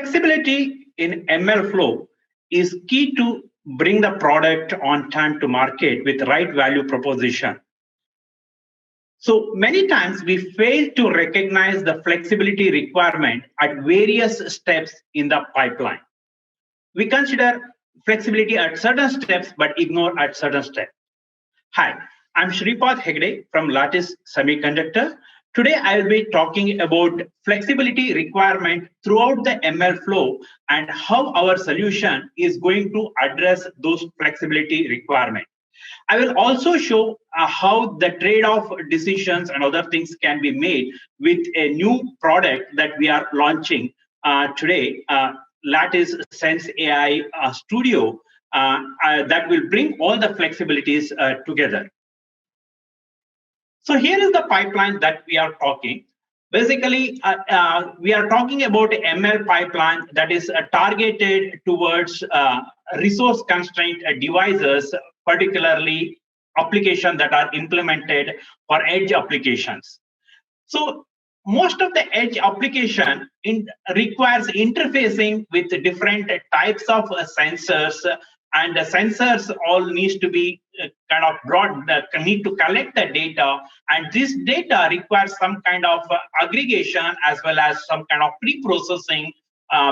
flexibility in ML flow is key to bring the product on time to market with right value proposition. So many times we fail to recognize the flexibility requirement at various steps in the pipeline. We consider flexibility at certain steps but ignore at certain steps. Hi, I'm Sreepada Hegade from Lattice Semiconductor. Today, I will be talking about flexibility requirement throughout the ML flow and how our solution is going to address those flexibility requirements. I will also show how the trade-off decisions and other things can be made with a new product that we are launching today, Lattice Sense AI Studio, that will bring all the flexibilities together. So here is the pipeline that we are talking. Basically, we are talking about ML pipeline that is targeted towards resource-constrained devices, particularly applications that are implemented for edge applications. So most of the edge application requires interfacing with different types of sensors, and the sensors all needs to be kind of broad, need to collect the data, and this data requires some kind of aggregation as well as some kind of pre-processing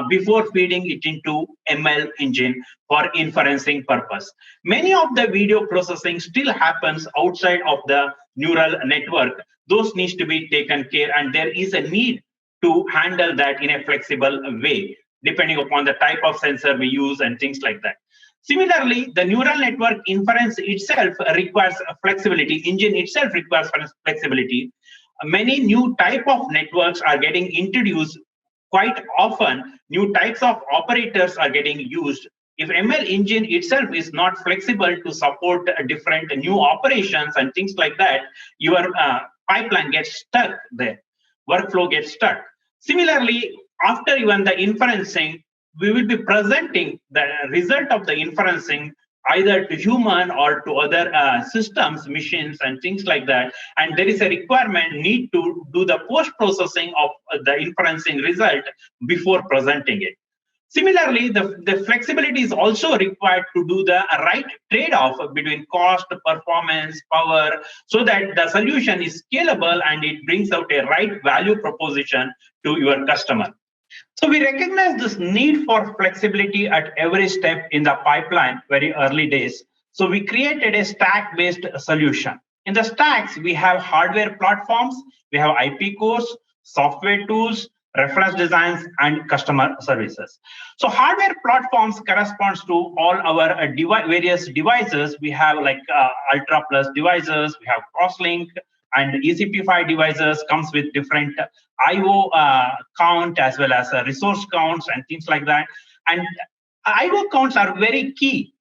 before feeding it into ML engine for inferencing purpose. Many of the video processing still happens outside of the neural network. Those needs to be taken care, and there is a need to handle that in a flexible way, depending upon the type of sensor we use and things like that. Similarly, the neural network inference itself requires flexibility. Engine itself requires flexibility. Many new type of networks are getting introduced. Quite often, new types of operators are getting used. If ML engine itself is not flexible to support different new operations and things like that, your pipeline gets stuck there. Workflow gets stuck. Similarly, after even the inferencing, we will be presenting the result of the inferencing either to human or to other systems, machines, and things like that. And there is a need to do the post-processing of the inferencing result before presenting it. Similarly, the flexibility is also required to do the right trade-off between cost, performance, power, so that the solution is scalable and it brings out a right value proposition to your customer. So we recognize this need for flexibility at every step in the pipeline, very early days. So we created a stack-based solution. In the stacks, we have hardware platforms, we have IP cores, software tools, reference designs, and customer services. So hardware platforms corresponds to all our various devices. We have like Ultra Plus devices, we have Crosslink, and ECP5 devices comes with different IO count as well as resource counts and things like that. And IO counts are very key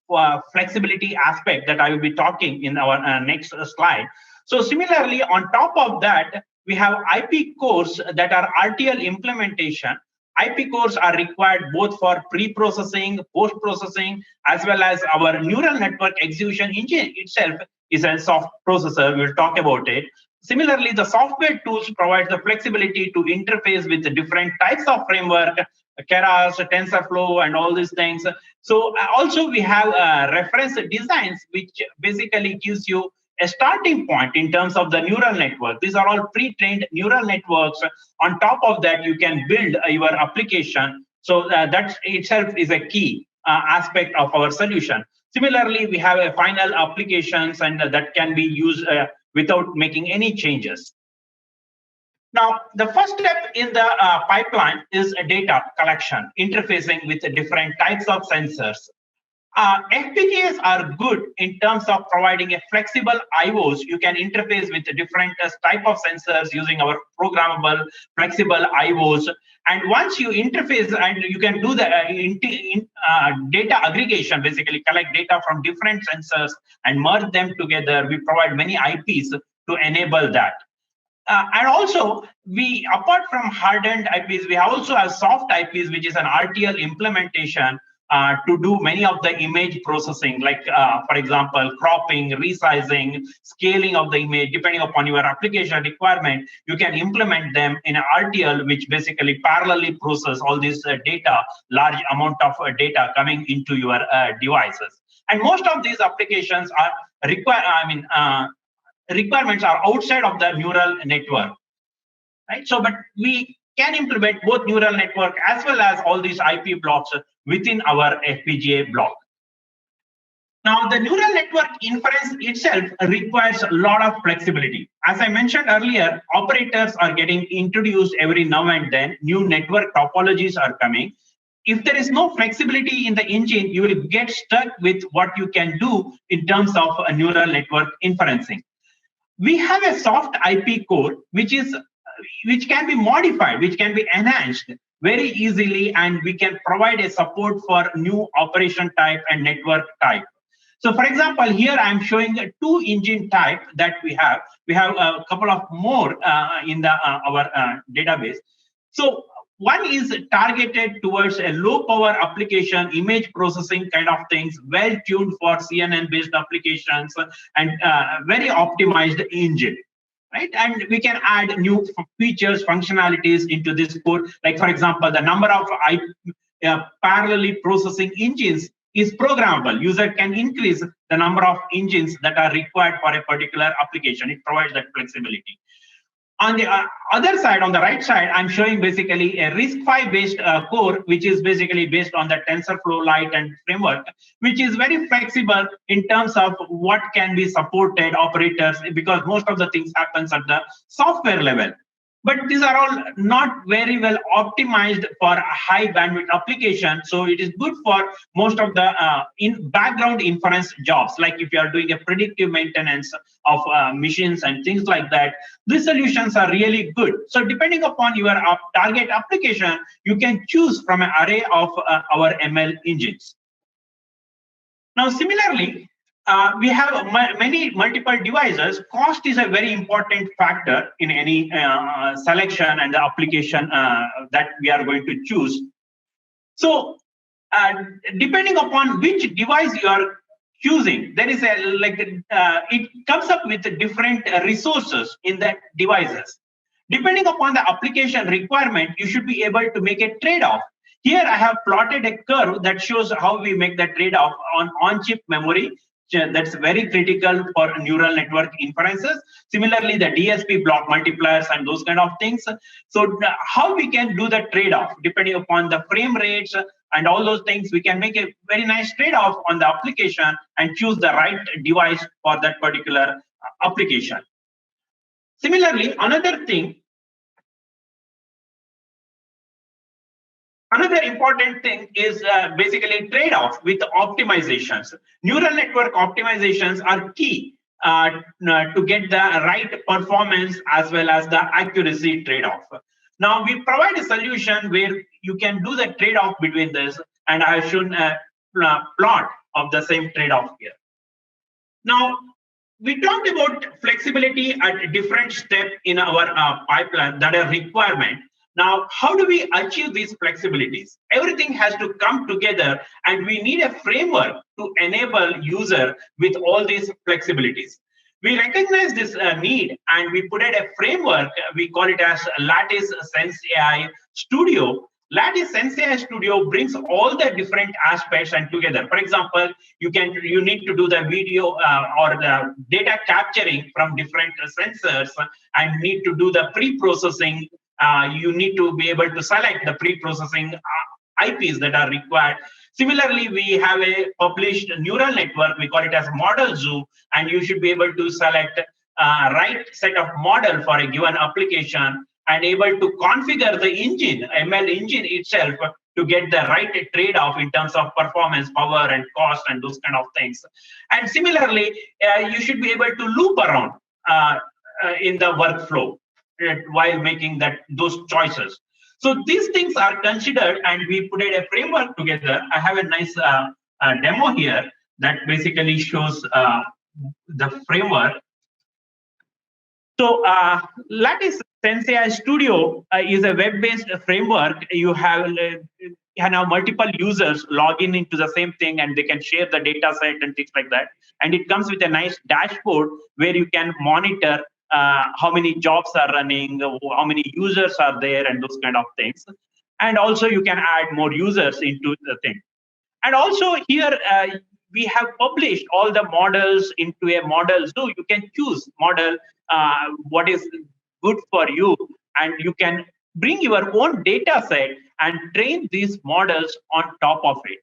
for flexibility aspect that I will be talking in our next slide. So similarly, on top of that, we have IP cores that are RTL implementation. IP cores are required both for pre-processing, post-processing, as well as our neural network execution engine itself is a soft processor. We'll talk about it. Similarly, the software tools provide the flexibility to interface with the different types of framework, Keras, TensorFlow, and all these things. So also we have reference designs, which basically gives you a starting point in terms of the neural network. These are all pre-trained neural networks. On top of that, you can build your application. So that itself is a key aspect of our solution. Similarly, we have a final applications and that can be used without making any changes. Now, the first step in the pipeline is data collection, interfacing with different types of sensors. FPGAs are good in terms of providing a flexible IOs. You can interface with different type of sensors using our programmable flexible IOs. And once you interface and you can do the data aggregation, basically collect data from different sensors and merge them together. We provide many IPs to enable that. And also, we apart from hardened IPs, we also have soft IPs, which is an RTL implementation, to do many of the image processing, like, for example, cropping, resizing, scaling of the image, depending upon your application requirement. You can implement them in an RTL, which basically parallelly process all this data, large amount of data coming into your devices. And most of these applications are requirements are outside of the neural network, right? So, but we can implement both neural network as well as all these IP blocks within our FPGA block. Now, the neural network inference itself requires a lot of flexibility. As I mentioned earlier, operators are getting introduced every now and then. New network topologies are coming. If there is no flexibility in the engine, you will get stuck with what you can do in terms of a neural network inferencing. We have a soft IP core, which can be modified, which can be enhanced very easily, and we can provide a support for new operation type and network type. So, for example, here I'm showing a 2-engine type that we have. We have a couple of more in our database. So, one is targeted towards a low power application, image processing kind of things, well tuned for CNN based applications, and very optimized engine. Right? And we can add new features, functionalities into this core. Like, for example, the number of parallelly processing engines is programmable. User can increase the number of engines that are required for a particular application. It provides that flexibility. On the other side, on the right side, I'm showing basically a RISC-V based core, which is basically based on the TensorFlow Lite and framework, which is very flexible in terms of what can be supported operators, because most of the things happens at the software level. But these are all not very well optimized for a high bandwidth application. So it is good for most of the background inference jobs, like if you are doing a predictive maintenance of machines and things like that. These solutions are really good. So depending upon your target application, you can choose from an array of our ML engines. Now, similarly, we have many multiple devices. Cost is a very important factor in any selection and the application that we are going to choose. So, depending upon which device you are choosing, there is it comes up with different resources in the devices. Depending upon the application requirement, you should be able to make a trade-off. Here, I have plotted a curve that shows how we make the trade-off on-chip memory. That's very critical for neural network inferences. Similarly, the DSP block multipliers and those kind of things. So how we can do the trade-off depending upon the frame rates and all those things, we can make a very nice trade-off on the application and choose the right device for that particular application. Similarly, another important thing is basically trade-off with optimizations. Neural network optimizations are key to get the right performance as well as the accuracy trade-off. Now, we provide a solution where you can do the trade-off between this, and I have shown a plot of the same trade-off here. Now, we talked about flexibility at a different step in our pipeline, that are requirement. Now, how do we achieve these flexibilities? Everything has to come together, and we need a framework to enable user with all these flexibilities. We recognize this need, and we put in a framework. We call it as Lattice SenseAI Studio. Lattice SenseAI Studio brings all the different aspects and together. For example, you need to do the video or the data capturing from different sensors, and need to do the pre-processing. You need to be able to select the pre-processing IPs that are required. Similarly, we have a published neural network. We call it as model zoo, and you should be able to select right set of model for a given application and able to configure the engine, ML engine itself, to get the right trade-off in terms of performance, power, and cost, and those kind of things. And similarly, you should be able to loop around in the workflow while making those choices. So these things are considered, and we put a framework together. I have a nice demo here that basically shows the framework. So Lattice SenseAI Studio is a web-based framework. You have now multiple users log in into the same thing, and they can share the data set and things like that. And it comes with a nice dashboard where you can monitor how many jobs are running, how many users are there, and those kind of things. And also you can add more users into the thing. And also here we have published all the models into a model. So you can choose model what is good for you, and you can bring your own data set and train these models on top of it.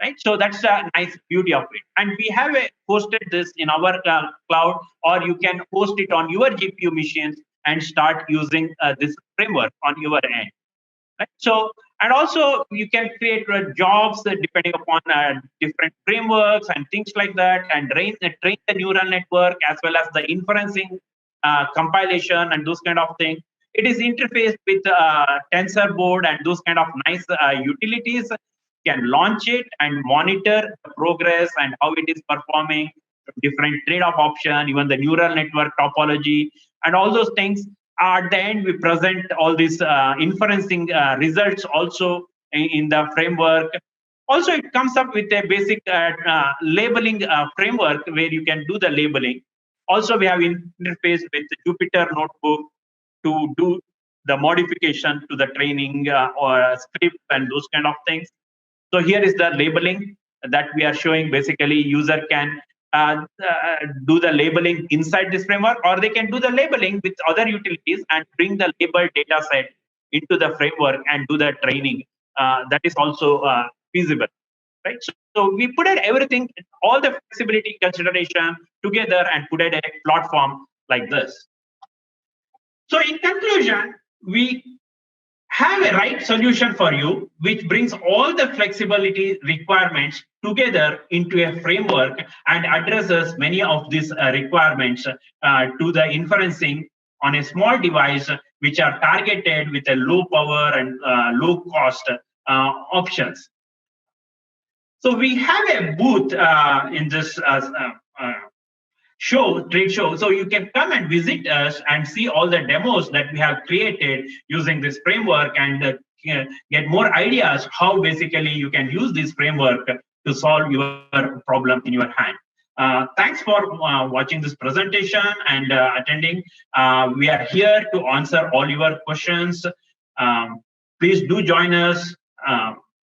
Right, so that's a nice beauty of it. And we have hosted this in our cloud, or you can host it on your GPU machines and start using this framework on your end. Right? So, and also you can create jobs depending upon different frameworks and things like that, and train the neural network as well as the inferencing, compilation, and those kind of things. It is interfaced with tensor board and those kind of nice utilities. You can launch it and monitor the progress and how it is performing, different trade-off option, even the neural network topology, and all those things. At the end, we present all these inferencing results also in the framework. Also, it comes up with a basic labeling framework where you can do the labeling. Also, we have interface with the Jupyter Notebook to do the modification to the training or script and those kind of things. So here is the labeling that we are showing. Basically, user can do the labeling inside this framework, or they can do the labeling with other utilities and bring the labeled data set into the framework and do the training. That is also feasible, right? So we put everything, all the flexibility consideration together and put it a platform like this. So in conclusion, we have a right solution for you, which brings all the flexibility requirements together into a framework and addresses many of these requirements to the inferencing on a small device, which are targeted with a low power and low cost options. So we have a booth in this trade show. So you can come and visit us and see all the demos that we have created using this framework, and get more ideas how basically you can use this framework to solve your problem in your hand. Thanks for watching this presentation and attending. We are here to answer all your questions. Please do join us.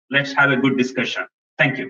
Let's have a good discussion. Thank you.